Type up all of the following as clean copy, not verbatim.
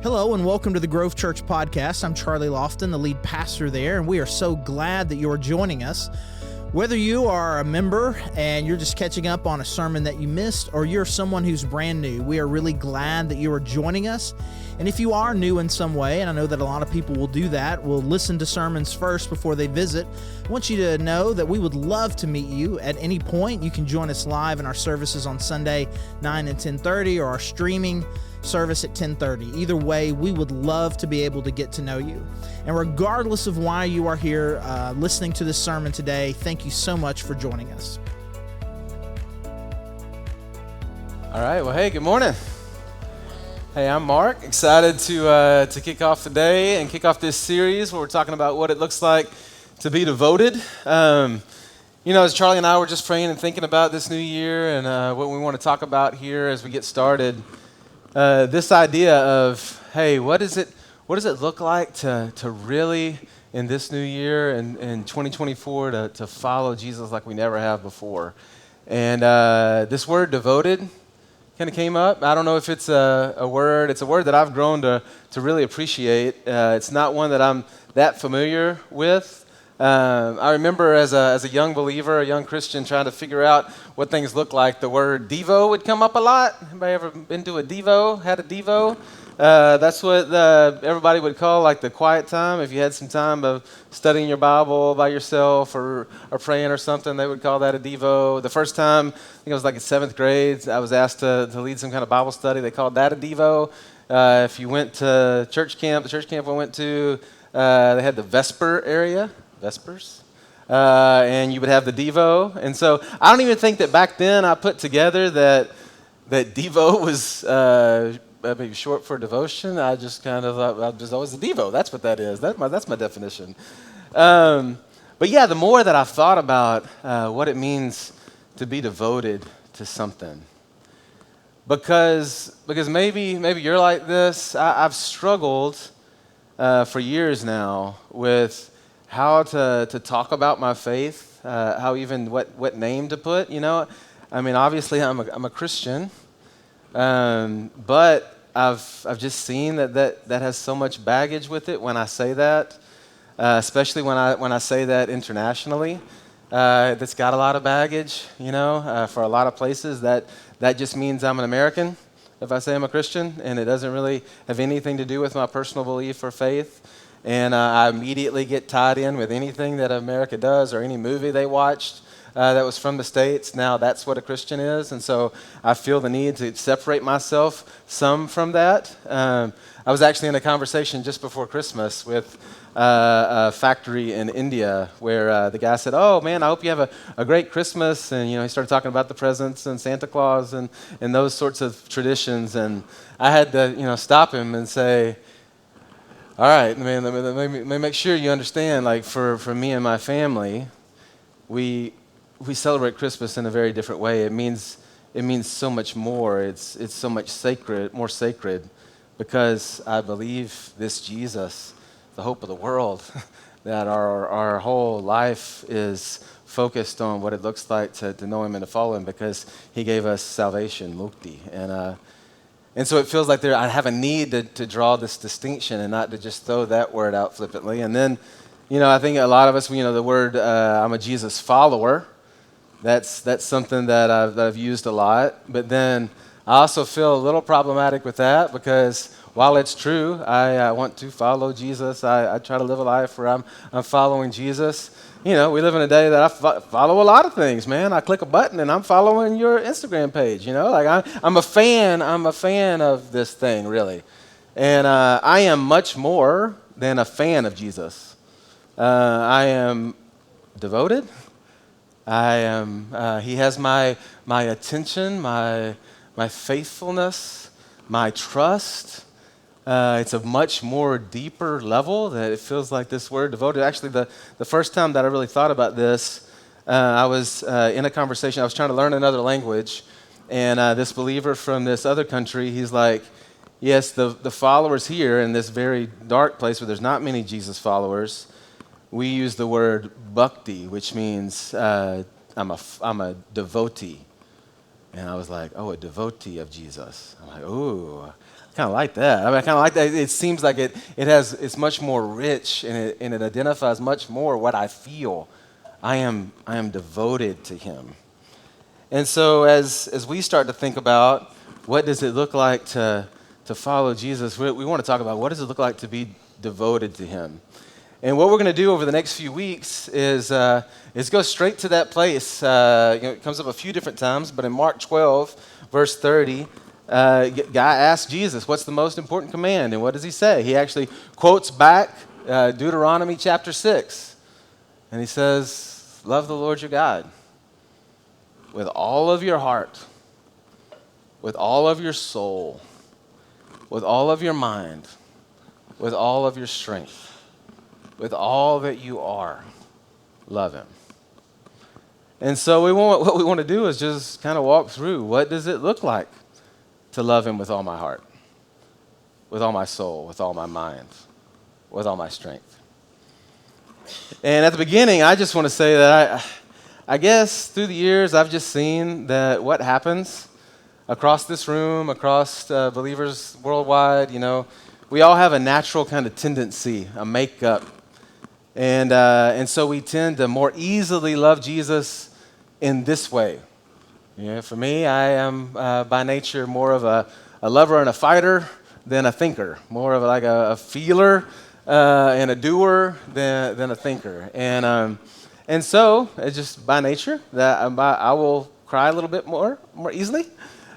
Hello and welcome to the Grove Church Podcast. I'm Charlie Lofton, the lead pastor there, and we are so glad that you're joining us. Whether you are a member and you're just catching up on a sermon that you missed, or you're someone who's brand new, we are really glad that you are joining us. And if you are new in some way, and I know that a lot of people will do that, will listen to sermons first before they visit, I want you to know that we would love to meet you at any point. You can join us live in our services on Sunday, 9 and 10:30, or our streaming service at 10:30. Either way, we would love to be able to get to know you. And regardless of why you are here listening to this sermon today, thank you so much for joining us. All right, well, hey, good morning. Hey, I'm Mark, excited to kick off the day and kick off this series where we're talking about what it looks like to be devoted. As Charlie and I were just praying and thinking about this new year and what we want to talk about here as we get started, this idea of, hey, what does it look like to really, in this new year and in 2024, to follow Jesus like we never have before? And this word devoted kind of came up. I don't know if it's a word. It's a word that I've grown to really appreciate. It's not one that I'm that familiar with. I remember as a young believer, a young Christian, trying to figure out what things look like. The word Devo would come up a lot. Anybody ever been to a Devo? Had a Devo? That's what everybody would call like the quiet time. If you had some time of studying your Bible by yourself or praying or something, they would call that a Devo. The first time, I think it was like in 7th grade, I was asked to lead some kind of Bible study. They called that a Devo. If you went to church camp, the church camp I went to, they had the Vesper area. Vespers, and you would have the Devo. And so I don't even think that back then I put together that Devo was maybe short for devotion. I just kind of thought, well, there's always the Devo. That's what that is. That's my definition. But yeah, the more that I've thought about what it means to be devoted to something, because maybe you're like this. I've struggled for years now with how to talk about my faith, how even what name to put, you know. I mean, obviously I'm a Christian, but I've just seen that has so much baggage with it when I say that, especially when I say that internationally. That's got a lot of baggage, you know, for a lot of places. That just means I'm an American if I say I'm a Christian, and it doesn't really have anything to do with my personal belief or faith. And I immediately get tied in with anything that America does or any movie they watched that was from the States. Now that's what a Christian is. And so I feel the need to separate myself some from that. I was actually in a conversation just before Christmas with a factory in India where the guy said, "Oh, man, I hope you have a great Christmas." And, he started talking about the presents and Santa Claus and those sorts of traditions. And I had to, stop him and say, all right, man, let me make sure you understand, like for me and my family, we celebrate Christmas in a very different way. It means so much more. It's so much more sacred, because I believe this Jesus, the hope of the world, that our whole life is focused on what it looks like to know him and to follow him, because he gave us salvation, mukti. And so it feels like I have a need to draw this distinction and not to just throw that word out flippantly. And then, I think a lot of us, the word I'm a Jesus follower, that's something that I've used a lot. But then I also feel a little problematic with that, because while it's true, I want to follow Jesus. I try to live a life where I'm following Jesus. We live in a day that I follow a lot of things, man. I click a button and I'm following your Instagram page, Like I'm a fan of this thing, really. And I am much more than a fan of Jesus. I am devoted. He has my attention, my faithfulness, my trust. It's a much more deeper level that it feels like this word devoted. Actually, the first time that I really thought about this, I was in a conversation. I was trying to learn another language, and this believer from this other country, he's like, yes, the followers here in this very dark place where there's not many Jesus followers, we use the word bhakti, which means I'm a devotee. And I was like, oh, a devotee of Jesus. I'm like, ooh, I kind of like that. I kind of like that. It seems like it's much more rich, and it identifies much more what I feel. I am devoted to him. And so as we start to think about what does it look like to follow Jesus, we want to talk about what does it look like to be devoted to him. And what we're going to do over the next few weeks is go straight to that place. It comes up a few different times, but in Mark 12, verse 30, guy asks Jesus, what's the most important command? And what does he say? He actually quotes back Deuteronomy chapter 6. And he says, love the Lord your God with all of your heart, with all of your soul, with all of your mind, with all of your strength. With all that you are, love him. And so what we want to do is just kind of walk through what does it look like to love him with all my heart, with all my soul, with all my mind, with all my strength. And at the beginning, I just want to say that I guess through the years, I've just seen that what happens across this room, across believers worldwide, we all have a natural kind of tendency, a makeup. And so we tend to more easily love Jesus in this way. For me, I am by nature more of a lover and a fighter than a thinker, more of like a feeler and a doer than a thinker. And so it's just by nature that I will cry a little bit more easily.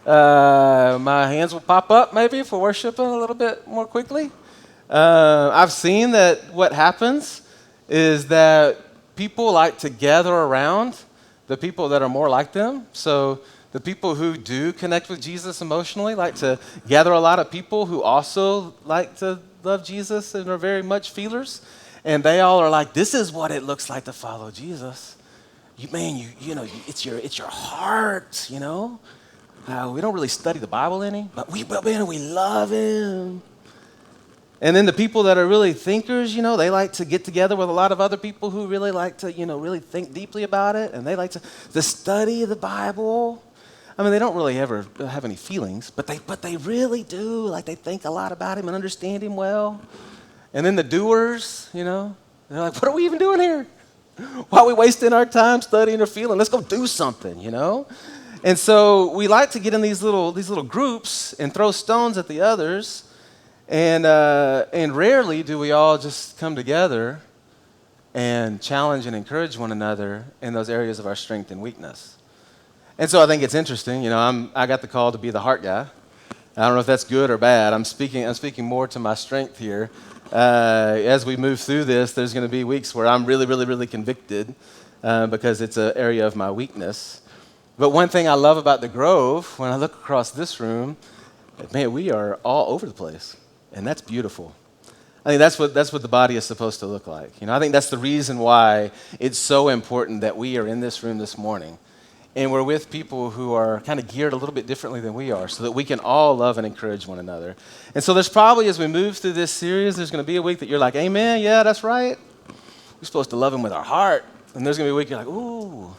My hands will pop up maybe for worshiping a little bit more quickly. I've seen that what happens is that people like to gather around the people that are more like them. So the people who do connect with Jesus emotionally like to gather a lot of people who also like to love Jesus and are very much feelers. And they all are like, this is what it looks like to follow Jesus. It's your heart, We don't really study the Bible any, but we love him. And then the people that are really thinkers, they like to get together with a lot of other people who really like to, really think deeply about it. And they like to study the Bible. I mean, they don't really ever have any feelings, but they really do. Like, they think a lot about him and understand him well. And then the doers, they're like, what are we even doing here? Why are we wasting our time studying or feeling? Let's go do something, And so we like to get in these little groups and throw stones at the others. And rarely do we all just come together and challenge and encourage one another in those areas of our strength and weakness. And so I think it's interesting. I got the call to be the heart guy. I don't know if that's good or bad. I'm speaking more to my strength here. As we move through this, there's going to be weeks where I'm really, really, really convicted because it's an area of my weakness. But one thing I love about the Grove, when I look across this room, man, we are all over the place. And that's beautiful. I think that's what the body is supposed to look like. I think that's the reason why it's so important that we are in this room this morning. And we're with people who are kind of geared a little bit differently than we are so that we can all love and encourage one another. And so there's probably, as we move through this series, there's going to be a week that you're like, amen, yeah, that's right. We're supposed to love him with our heart. And there's going to be a week you're like, ooh,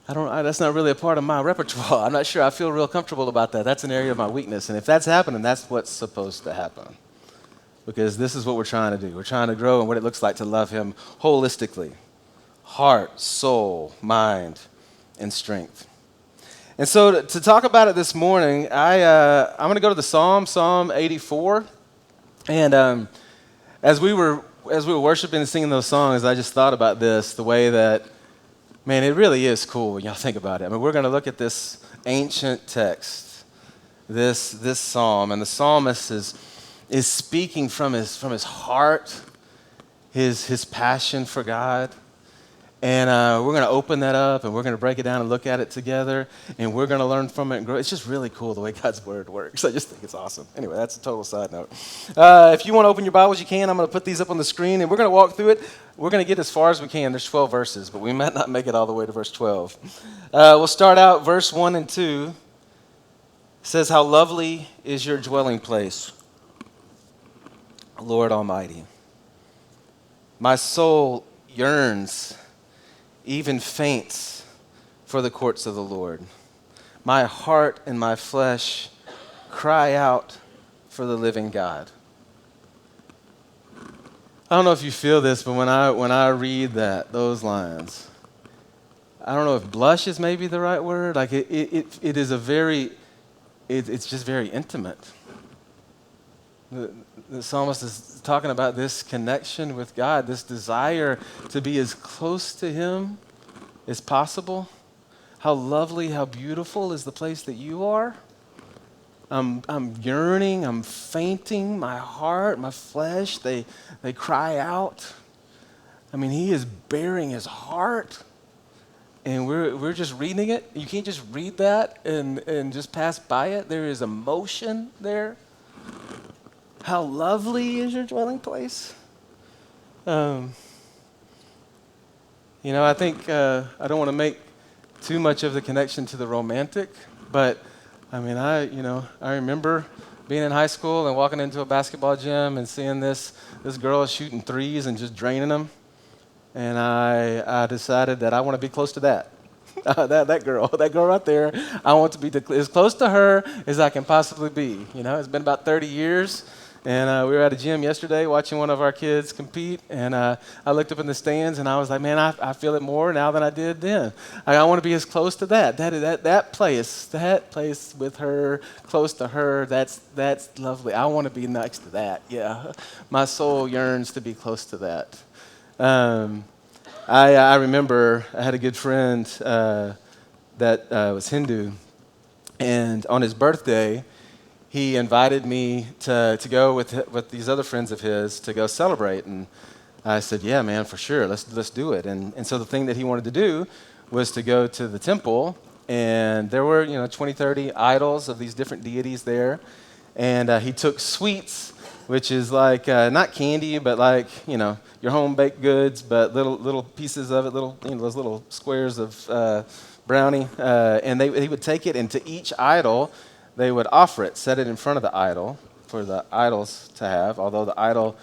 that's not really a part of my repertoire. I'm not sure I feel real comfortable about that. That's an area of my weakness. And if that's happening, that's what's supposed to happen. Because this is what we're trying to do. We're trying to grow in what it looks like to love him holistically. Heart, soul, mind, and strength. And so to talk about it this morning, I'm going to go to the Psalm 84. And as we were worshiping and singing those songs, I just thought about this, the way that, man, it really is cool when y'all think about it. I mean, we're going to look at this ancient text, this psalm, and the psalmist is speaking from his heart, his passion for God. And we're going to open that up, and we're going to break it down and look at it together, and we're going to learn from it and grow. It's just really cool the way God's word works. I just think it's awesome. Anyway, that's a total side note. If you want to open your Bibles, you can. I'm going to put these up on the screen, and we're going to walk through it. We're going to get as far as we can. There's 12 verses, but we might not make it all the way to verse 12. We'll start out verse 1 and 2. It says, "How lovely is your dwelling place, Lord Almighty. My soul yearns, even faints, for the courts of the Lord. My heart and my flesh cry out for the living God. I don't know if you feel this, but when I read those lines, I don't know if blush is maybe the right word. Like it is it's just very intimate. The psalmist is talking about this connection with God, this desire to be as close to Him as possible. How lovely, how beautiful is the place that you are. I'm yearning, I'm fainting, my heart, my flesh, they cry out. I mean, he is bearing his heart, and we're just reading it. You can't just read that and just pass by it. There is emotion there. How lovely is your dwelling place? I think I don't want to make too much of the connection to the romantic, but I mean, I remember being in high school and walking into a basketball gym and seeing this girl shooting threes and just draining them, and I decided that I want to be close to that. that girl right there. I want to be as close to her as I can possibly be. It's been about 30 years. And we were at a gym yesterday watching one of our kids compete, and I looked up in the stands, and I was like, man, I feel it more now than I did then. I want to be as close to that place with her, close to her. That's lovely. I want to be next to that. Yeah, my soul yearns to be close to that. I remember I had a good friend that was Hindu, and on his birthday, he invited me to go with these other friends of his to go celebrate. And I said, yeah, man, for sure. Let's do it. And so the thing that he wanted to do was to go to the temple. And there were, 20, 30 idols of these different deities there. And he took sweets, which is like not candy, but like, your home-baked goods, but little pieces of it, those little squares of brownie. And he would take it, and to each idol, they would offer it, set it in front of the idol for the idols to have, although the idol,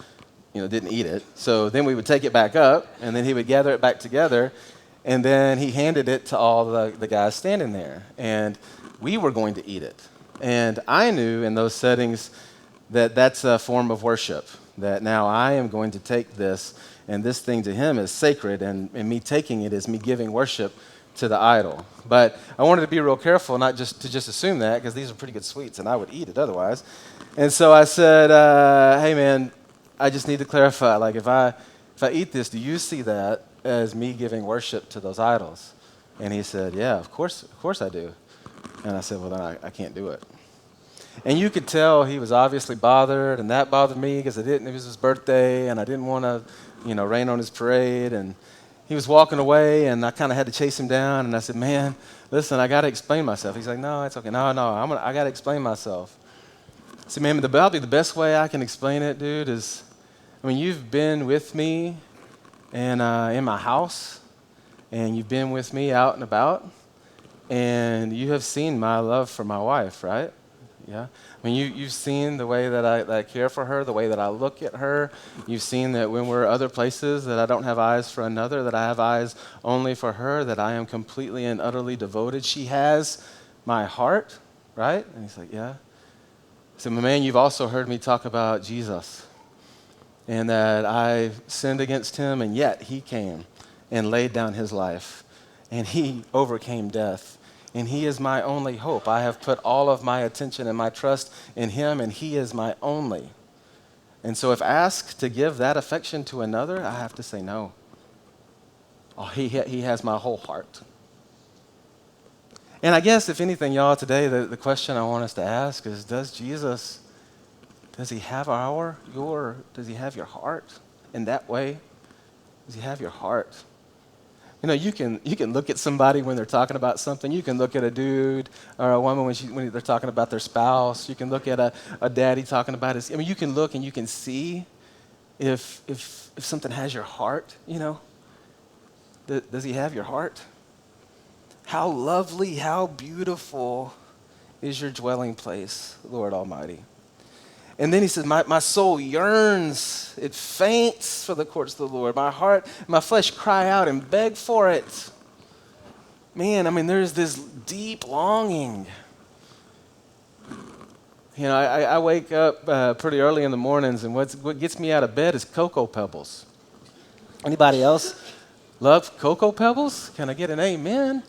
didn't eat it. So then we would take it back up, and then he would gather it back together, and then he handed it to all the guys standing there. And we were going to eat it. And I knew in those settings that that's a form of worship, that now I am going to take this, and this thing to him is sacred, and me taking it is me giving worship to the idol. But I wanted to be real careful not just to assume that, because these are pretty good sweets and I would eat it otherwise. And so I said, hey man, I just need to clarify, like if I eat this, do you see that as me giving worship to those idols? And he said, yeah, of course I do. And I said, well then I can't do it. And you could tell he was obviously bothered, and that bothered me because it was his birthday and I didn't want to, rain on his parade. And he was walking away, and I kind of had to chase him down, and I said, man, listen, I got to explain myself. He's like, no, it's okay. No, I got to explain myself. I said, man, probably the best way I can explain it, dude, is, you've been with me and in my house, and you've been with me out and about, and you have seen my love for my wife, right? Yeah. You've seen the way that I care for her, the way that I look at her. You've seen that when we're other places that I don't have eyes for another, that I have eyes only for her, that I am completely and utterly devoted. She has my heart, right? And he's like, yeah. I said, my man, you've also heard me talk about Jesus, and that I sinned against him, and yet he came and laid down his life, and he overcame death. And he is my only hope. I have put all of my attention and my trust in him, and he is my only. And so if asked to give that affection to another, I have to say no. Oh, he has my whole heart. And I guess, if anything, y'all, today, the question I want us to ask is, does he have does he have your heart in that way? Does he have your heart? You can look at somebody when they're talking about something. You can look at a dude or a woman when they're talking about their spouse. You can look at a daddy talking about his. You can look and you can see if something has your heart. Does he have your heart? How lovely, how beautiful is your dwelling place, Lord Almighty. And then he says, my soul yearns, it faints for the courts of the Lord. My heart, my flesh cry out and beg for it. man, I mean, there's this deep longing. You know, I wake up pretty early in the mornings, and what gets me out of bed is Cocoa Pebbles. Anybody else love Cocoa Pebbles? Can I get an amen?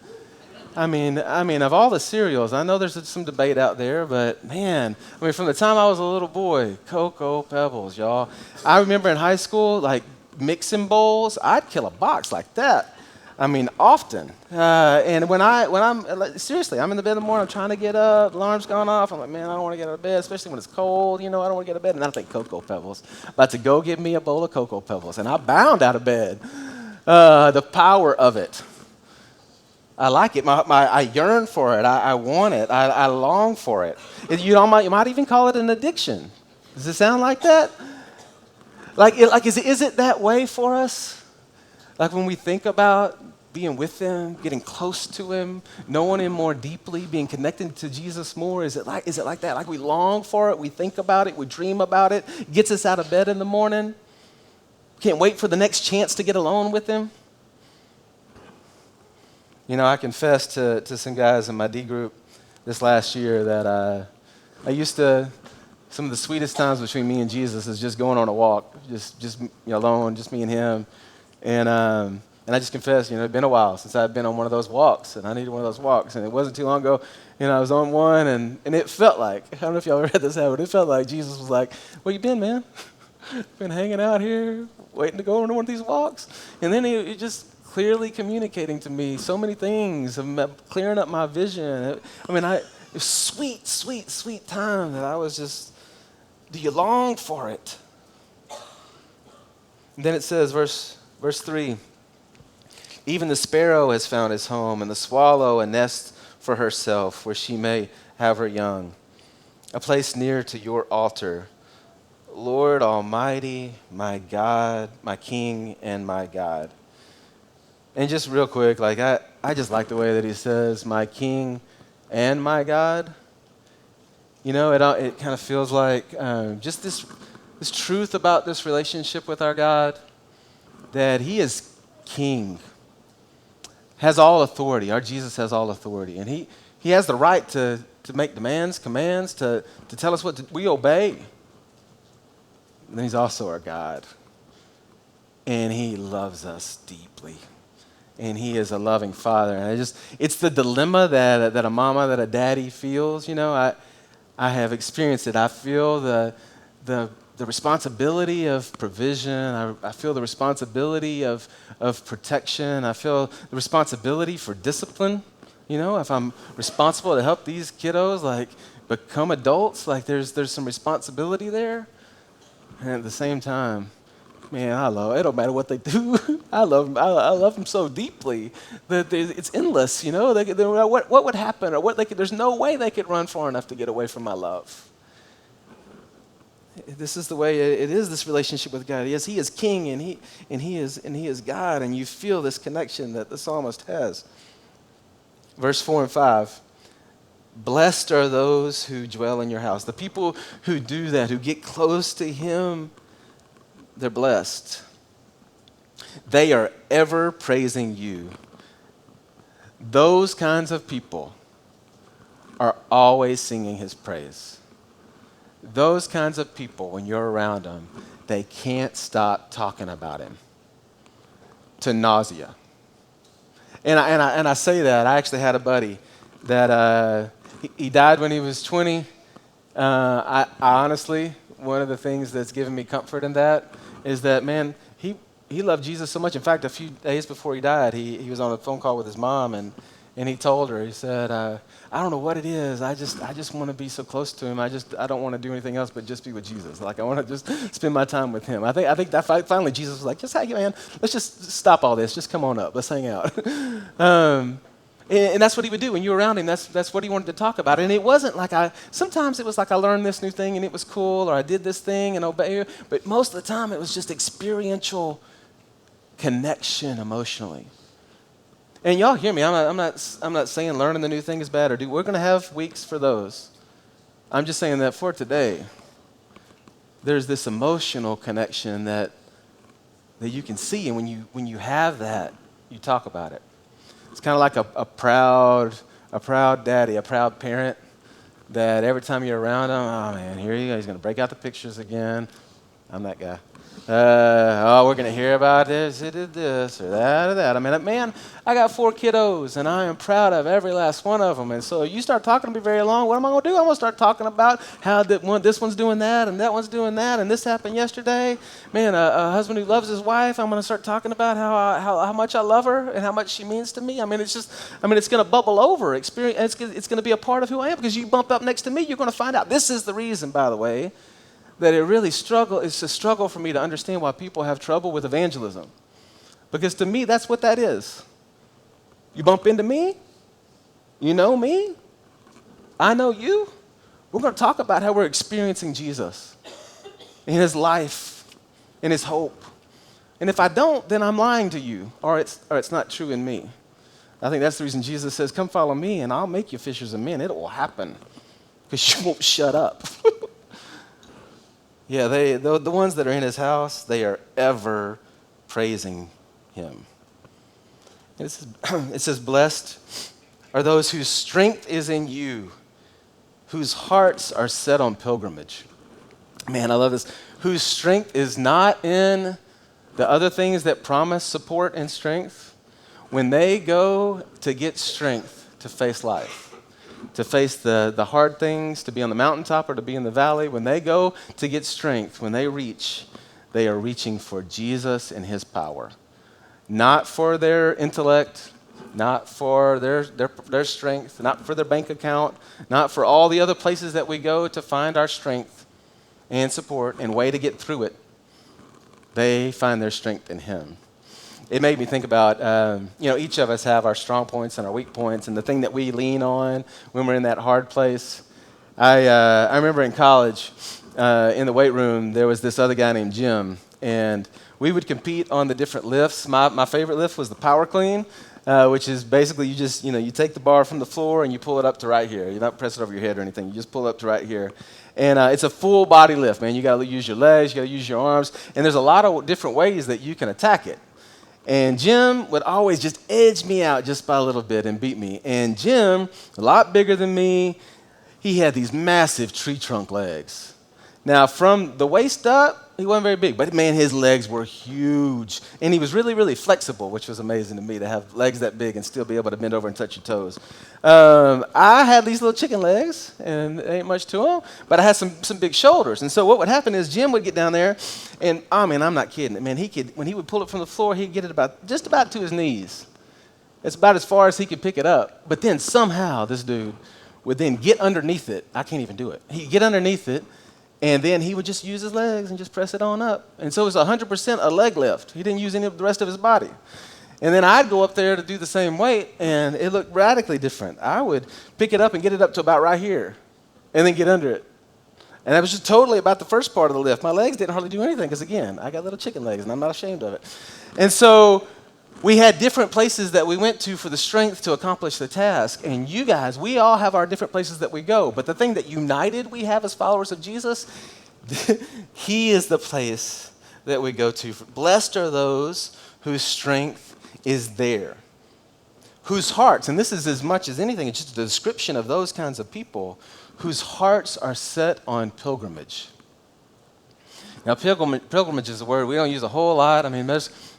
I mean, of all the cereals, I know there's some debate out there, but man, I mean, from the time I was a little boy, Cocoa Pebbles, y'all. I remember in high school, like mixing bowls, I'd kill a box like that. I mean, often. And when I'm like, seriously, I'm in the bed in the morning, I'm trying to get up, alarm's gone off. I'm like, man, I don't want to get out of bed, especially when it's cold. You know, I don't want to get out of bed. And I think Cocoa Pebbles. About to go get me a bowl of Cocoa Pebbles, and I bound out of bed. The power of it. I like it. I yearn for it. I want it. I long for it. You might even call it an addiction. Does it sound like that? Is it that way for us? Like when we think about being with Him, getting close to Him, knowing Him more deeply, being connected to Jesus more, is it like that? Like we long for it, we think about it, we dream about it, gets us out of bed in the morning. Can't wait for the next chance to get alone with Him. You know, I confessed to some guys in my D group this last year that some of the sweetest times between me and Jesus is just going on a walk, just alone, just me and Him. And I just confessed, it'd been a while since I'd been on one of those walks, and I needed one of those walks. And it wasn't too long ago, I was on one, and it felt like, I don't know if y'all ever had this happen, it felt like Jesus was like, where you been, man? Been hanging out here, waiting to go on one of these walks? And then he just clearly communicating to me so many things, clearing up my vision. It was sweet, sweet, sweet time that I was just, do you long for it? And then it says, verse 3, even the sparrow has found his home, and the swallow a nest for herself, where she may have her young, a place near to your altar. Lord Almighty, my God, my King, and my God. And just real quick, I just like the way that he says, my King and my God. It kind of feels like just this truth about this relationship with our God, that He is King, has all authority. Our Jesus has all authority. And He has the right to make demands, commands, to tell us what we obey. And then He's also our God. And He loves us deeply. And He is a loving Father. And it's the dilemma that a mama, that a daddy feels. I have experienced it. I feel the responsibility of provision. I feel the responsibility of protection. I feel the responsibility for discipline. If I'm responsible to help these kiddos become adults, there's some responsibility there. And at the same time, man, I love it. Don't matter what they do. I love them so deeply that it's endless. What would happen, or there's no way they could run far enough to get away from my love. This is the way it is. This relationship with God. Yes, He is King, and He is God, and you feel this connection that the psalmist has. Verse 4 and 5. Blessed are those who dwell in your house. The people who do that, who get close to Him, they're blessed. They are ever praising you. Those kinds of people are always singing His praise. Those kinds of people, when you're around them, they can't stop talking about Him to nausea. And I say that. I actually had a buddy that he died when he was 20. I honestly, one of the things that's given me comfort in that is that, man, he loved Jesus so much. In fact, a few days before he died, he was on a phone call with his mom, and he told her, he said, I don't know what it is. I just want to be so close to Him. I don't want to do anything else but just be with Jesus. I want to just spend my time with Him. I think that finally Jesus was like, just hang, man. Let's just stop all this. Just come on up. Let's hang out. And that's what he would do when you were around him. That's what he wanted to talk about. And it wasn't sometimes it was like I learned this new thing and it was cool, or I did this thing and obeyed. But most of the time it was just experiential connection emotionally. And y'all hear me. I'm not saying learning the new thing is bad, we're going to have weeks for those. I'm just saying that for today, there's this emotional connection that you can see, and when you have that, you talk about it. It's kind of like a proud daddy, a proud parent that every time you're around him, oh man, here you go. He's going to break out the pictures again. I'm that guy. We're going to hear about this. He did this or that or that. I mean, man, I got 4 kiddos, and I am proud of every last one of them. And so you start talking to me very long, what am I going to do? I'm going to start talking about how this one's doing that, and that one's doing that, and this happened yesterday. Man, a husband who loves his wife, I'm going to start talking about how much I love her and how much she means to me. I mean, it's going to bubble over. It's going to be a part of who I am, because you bump up next to me, you're going to find out. This is the reason, by the way, that it's a struggle for me to understand why people have trouble with evangelism. Because to me, that's what that is. You bump into me, you know me, I know you. We're going to talk about how we're experiencing Jesus in his life, in his hope. And if I don't, then I'm lying to you, or it's not true in me. I think that's the reason Jesus says, come follow me and I'll make you fishers of men. It will happen because you won't shut up. Yeah, the ones that are in his house, they are ever praising him. And it says, blessed are those whose strength is in you, whose hearts are set on pilgrimage. Man, I love this. Whose strength is not in the other things that promise support and strength. When they go to get strength to face life, to face the hard things, to be on the mountaintop or to be in the valley, when they go to get strength, when they are reaching for Jesus and his power. Not for their intellect, not for their strength, not for their bank account, not for all the other places that we go to find our strength and support and way to get through it. They find their strength in him. It made me think about, each of us have our strong points and our weak points and the thing that we lean on when we're in that hard place. I remember in college, in the weight room, there was this other guy named Jim, and we would compete on the different lifts. My favorite lift was the power clean, which is basically you take the bar from the floor and you pull it up to right here. You don't press it over your head or anything. You just pull it up to right here. And it's a full body lift, man. You got to use your legs, you got to use your arms, and there's a lot of different ways that you can attack it. And Jim would always just edge me out just by a little bit and beat me. And Jim, a lot bigger than me, he had these massive tree trunk legs. Now, from the waist up, he wasn't very big, but man, his legs were huge. And he was really, really flexible, which was amazing to me, to have legs that big and still be able to bend over and touch your toes. I had these little chicken legs, and there ain't much to them, but I had some big shoulders. And so what would happen is Jim would get down there, and I'm not kidding. Man, when he would pull it from the floor, he'd get it just about to his knees. It's about as far as he could pick it up. But then somehow this dude would then get underneath it. I can't even do it. He'd get underneath it, and then he would just use his legs and just press it on up. And so it was 100% a leg lift. He didn't use any of the rest of his body. And then I'd go up there to do the same weight, and it looked radically different. I would pick it up and get it up to about right here, and then get under it. And that was just totally about the first part of the lift. My legs didn't hardly do anything, because again, I got little chicken legs, and I'm not ashamed of it. And so we had different places that we went to for the strength to accomplish the task. And you guys, we all have our different places that we go. But the thing that united we have as followers of Jesus, he is the place that we go to. Blessed are those whose strength is there, whose hearts, and this is as much as anything, it's just a description of those kinds of people, whose hearts are set on pilgrimage. Now, pilgrimage is a word we don't use a whole lot. I mean,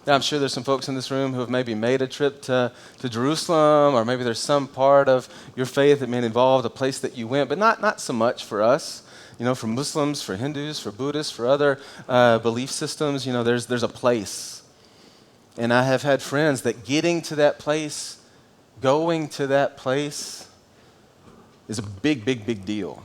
I'm sure there's some folks in this room who have maybe made a trip to Jerusalem, or maybe there's some part of your faith that may involve a place that you went, but not so much for us. For Muslims, for Hindus, for Buddhists, for other belief systems, there's a place. And I have had friends that getting to that place, going to that place, is a big, big, big deal.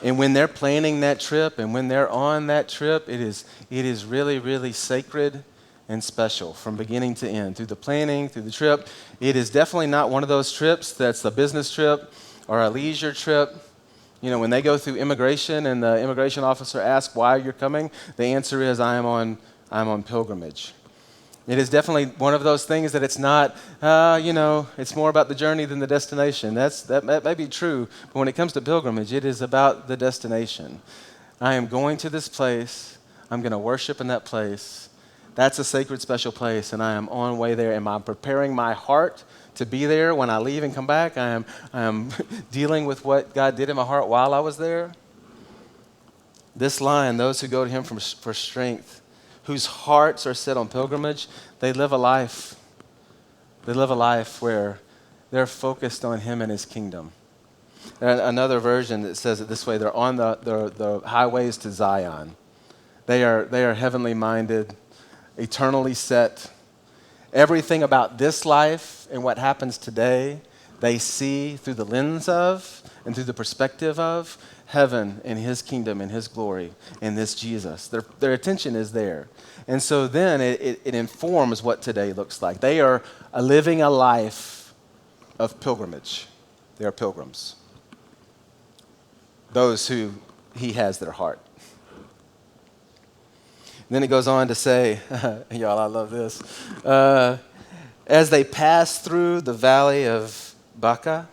And when they're planning that trip and when they're on that trip, it is really, really sacred and special from beginning to end. Through the planning, through the trip, it is definitely not one of those trips that's a business trip or a leisure trip. When they go through immigration and the immigration officer asks why you're coming, the answer is I'm on pilgrimage. It is definitely one of those things that it's not, it's more about the journey than the destination. That may be true, but when it comes to pilgrimage, it is about the destination. I am going to this place. I'm going to worship in that place. That's a sacred, special place, and I am on way there, and I'm preparing my heart to be there. When I leave and come back, I am dealing with what God did in my heart while I was there. This line, those who go to him for strength, whose hearts are set on pilgrimage, they live a life. They live a life where they're focused on him and his kingdom. Another version that says it this way: they're on the highways to Zion. They are heavenly minded, eternally set. Everything about this life and what happens today, they see through the lens of and through the perspective of heaven and his kingdom and his glory and this Jesus. Their attention is there. And so then it informs what today looks like. They are living a life of pilgrimage. They are pilgrims. Those who he has their heart. And then it goes on to say, y'all, I love this. As they pass through the valley of Baca,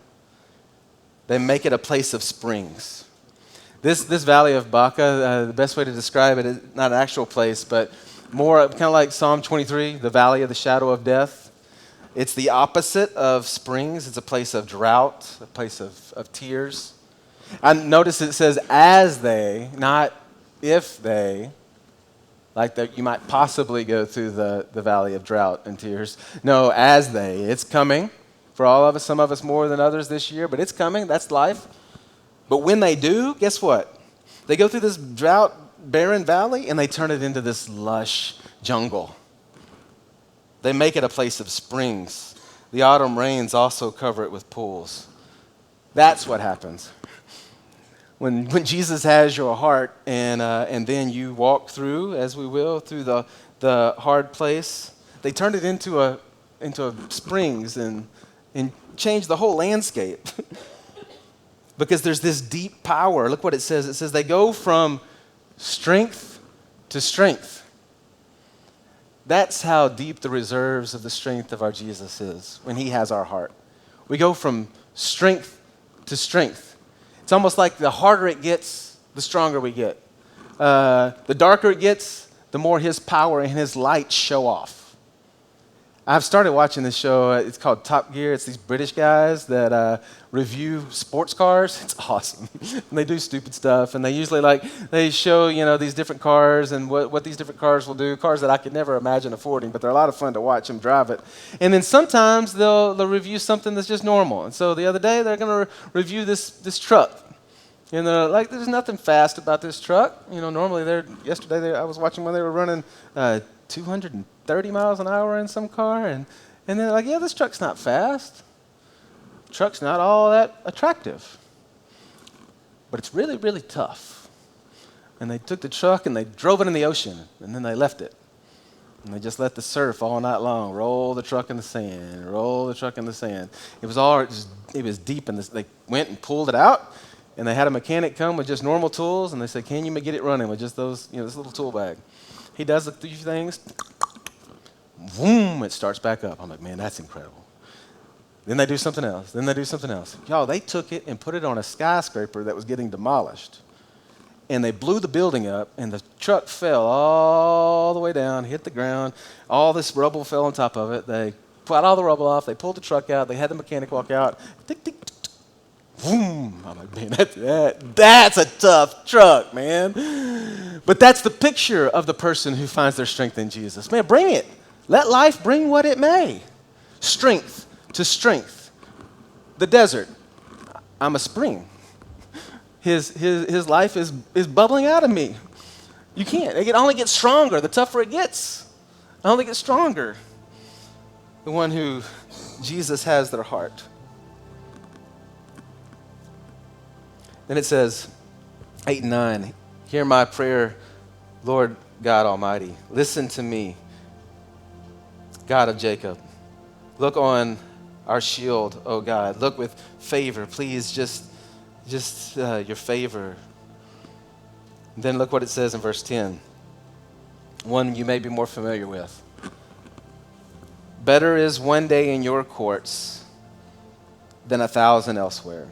they make it a place of springs. This valley of Baca, the best way to describe it is not an actual place, but more kind of like Psalm 23, the valley of the shadow of death. It's the opposite of springs. It's a place of drought, a place of tears. And notice it says as they, not if they, like that you might possibly go through the valley of drought and tears. No, as they. It's coming for all of us, some of us more than others this year, but it's coming. That's life. But when they do, guess what? They go through this drought, barren valley, and they turn it into this lush jungle. They make it a place of springs. The autumn rains also cover it with pools. That's what happens. When Jesus has your heart and then you walk through, as we will, through the hard place, they turn it into springs and change the whole landscape. Because there's this deep power. Look what it says. It says they go from strength to strength. That's how deep the reserves of the strength of our Jesus is when he has our heart. We go from strength to strength. It's almost like the harder it gets, the stronger we get. The darker it gets, the more his power and his light show off. I've started watching this show. It's called Top Gear. It's these British guys that review sports cars. It's awesome. And they do stupid stuff, and they usually they show these different cars and what these different cars will do. Cars that I could never imagine affording, but they're a lot of fun to watch them drive it. And then sometimes they'll review something that's just normal. And so the other day they're going to review this truck. And they're like, there's nothing fast about this truck. Normally yesterday I was watching when they were running 230 miles an hour in some car, and they're like, yeah, this truck's not fast. The truck's not all that attractive. But it's really, really tough. And they took the truck and they drove it in the ocean, and then they left it. And they just let the surf all night long roll the truck in the sand, roll the truck in the sand. It was deep, and they went and pulled it out, and they had a mechanic come with just normal tools, and they said, can you get it running with just those, this little tool bag? He does a few things, boom, it starts back up. I'm like, man, that's incredible. Then they do something else. Then they do something else. Y'all, they took it and put it on a skyscraper that was getting demolished. And they blew the building up, and the truck fell all the way down, hit the ground. All this rubble fell on top of it. They put all the rubble off. They pulled the truck out. They had the mechanic walk out. Tick, tick, tick, tick. Boom. I'm like, man, that's a tough truck, man. But that's the picture of the person who finds their strength in Jesus. Man, bring it. Let life bring what it may. Strength to strength. The desert. I'm a spring. His life is bubbling out of me. You can't. It only gets stronger. The tougher it gets, it only gets stronger. The one who Jesus has their heart. Then it says, 8 and 9, hear my prayer, Lord God Almighty. Listen to me, God of Jacob. Look on our shield, O God. Look with favor. Please just your favor. And then look what it says in verse 10. One you may be more familiar with. Better is one day in your courts than 1,000 elsewhere.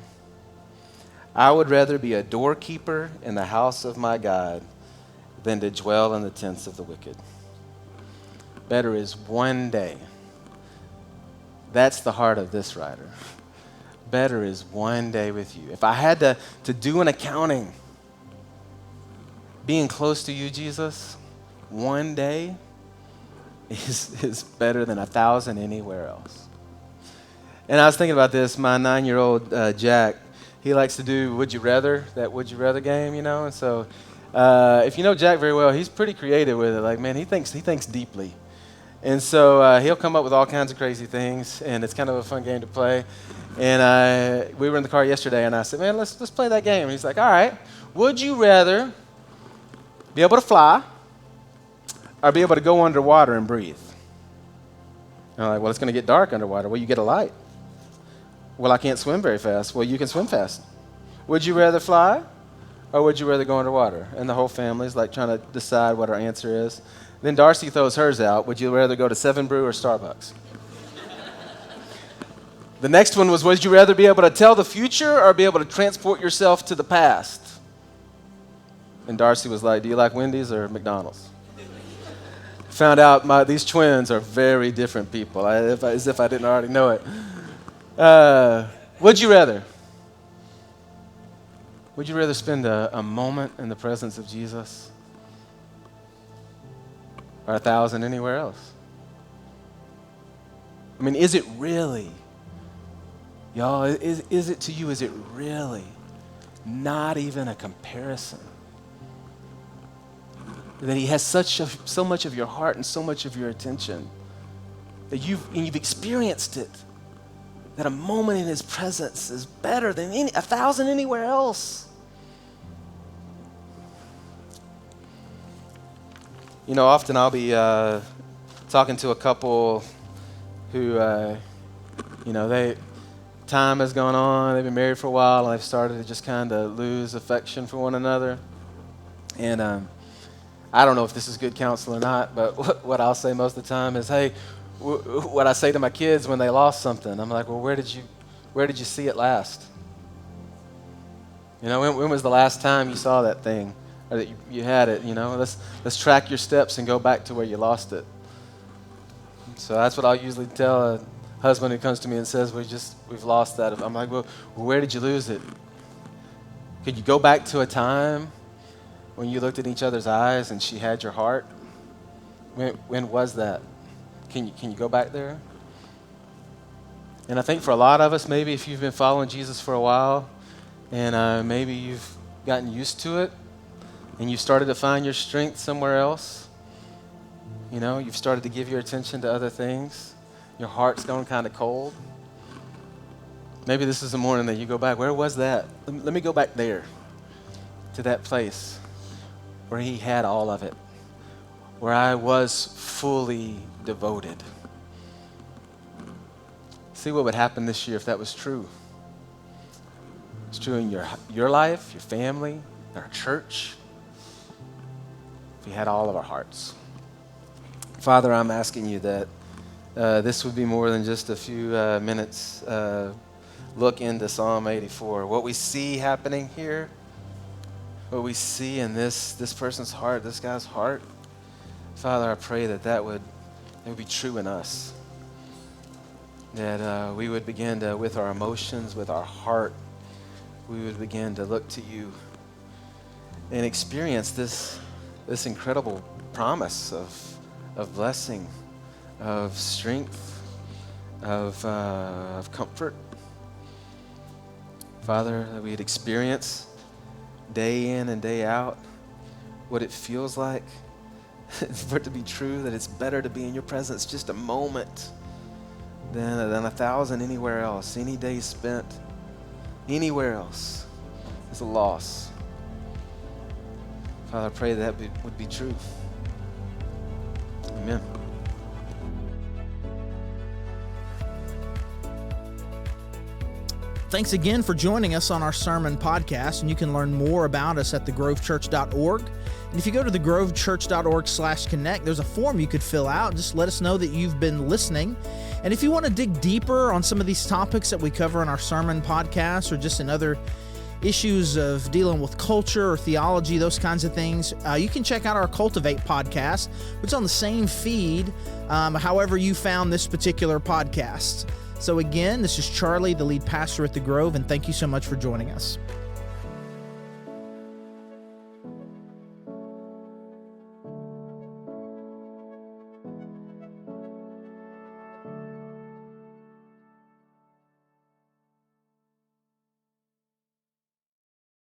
I would rather be a doorkeeper in the house of my God than to dwell in the tents of the wicked. Better is one day That's the heart of this writer. Better is one day with you. If I had to do an accounting, being close to you, Jesus, one day is better than 1,000 anywhere else. And I was thinking about this. My 9-year-old Jack, he likes to do Would You Rather, that Would You Rather game, you know? And so if you know Jack very well, he's pretty creative with it. Like, man, he thinks deeply. And so he'll come up with all kinds of crazy things, and it's kind of a fun game to play. And we were in the car yesterday, and I said, man, let's play that game. And he's like, all right, would you rather be able to fly or be able to go underwater and breathe? And I'm like, well, it's going to get dark underwater. Well, you get a light. Well, I can't swim very fast. Well, you can swim fast. Would you rather fly or would you rather go underwater? And the whole family's like trying to decide what our answer is. Then Darcy throws hers out. Would you rather go to 7 Brew or Starbucks? The next one was, would you rather be able to tell the future or be able to transport yourself to the past? And Darcy was like, do you like Wendy's or McDonald's? Found out these twins are very different people, as if I didn't already know it. Would you rather? Would you rather spend a moment in the presence of Jesus or 1,000 anywhere else? I mean, is it really, y'all, is it to you, is it really not even a comparison? That he has so much of your heart and so much of your attention, that you've experienced it, that a moment in his presence is better than 1,000 anywhere else. You know, often I'll be talking to a couple who, time has gone on, they've been married for a while, and they've started to just kind of lose affection for one another. And I don't know if this is good counsel or not, but what I'll say most of the time is, hey, what I say to my kids when they lost something, I'm like, well, where did you see it last? You know, when was the last time you saw that thing or that you had it? You know, let's track your steps and go back to where you lost it. So that's what I'll usually tell a husband who comes to me and says, we've lost that. I'm like, well, where did you lose it? Could you go back to a time when you looked in each other's eyes and she had your heart? When was that? Can you go back there? And I think for a lot of us, maybe if you've been following Jesus for a while and maybe you've gotten used to it and you've started to find your strength somewhere else, you know, you've started to give your attention to other things, your heart's gone kind of cold. Maybe this is the morning that you go back. Where was that? Let me go back there to that place where he had all of it, where I was fully devoted. See what would happen this year if that was true. It's true in your life, your family, our church, if we had all of our hearts. Father, I'm asking you that this would be more than just a few minutes look into Psalm 84. What we see happening here, what we see in this person's heart, this guy's heart, Father, I pray that would be true in us. That we would begin to, with our emotions, with our heart, we would begin to look to you and experience this incredible promise of blessing, of strength, of comfort. Father, that we'd experience day in and day out what it feels like for it to be true, that it's better to be in your presence just a moment than 1,000 anywhere else. Any day spent anywhere else is a loss. Father, I pray that would be true. Amen. Thanks again for joining us on our sermon podcast, and you can learn more about us at thegrovechurch.org. And if you go to thegrovechurch.org/connect, there's a form you could fill out. Just let us know that you've been listening. And if you want to dig deeper on some of these topics that we cover in our sermon podcast or just in other issues of dealing with culture or theology, those kinds of things, you can check out our Cultivate podcast, which is on the same feed, however you found this particular podcast. So again, this is Charlie, the lead pastor at the Grove, and thank you so much for joining us.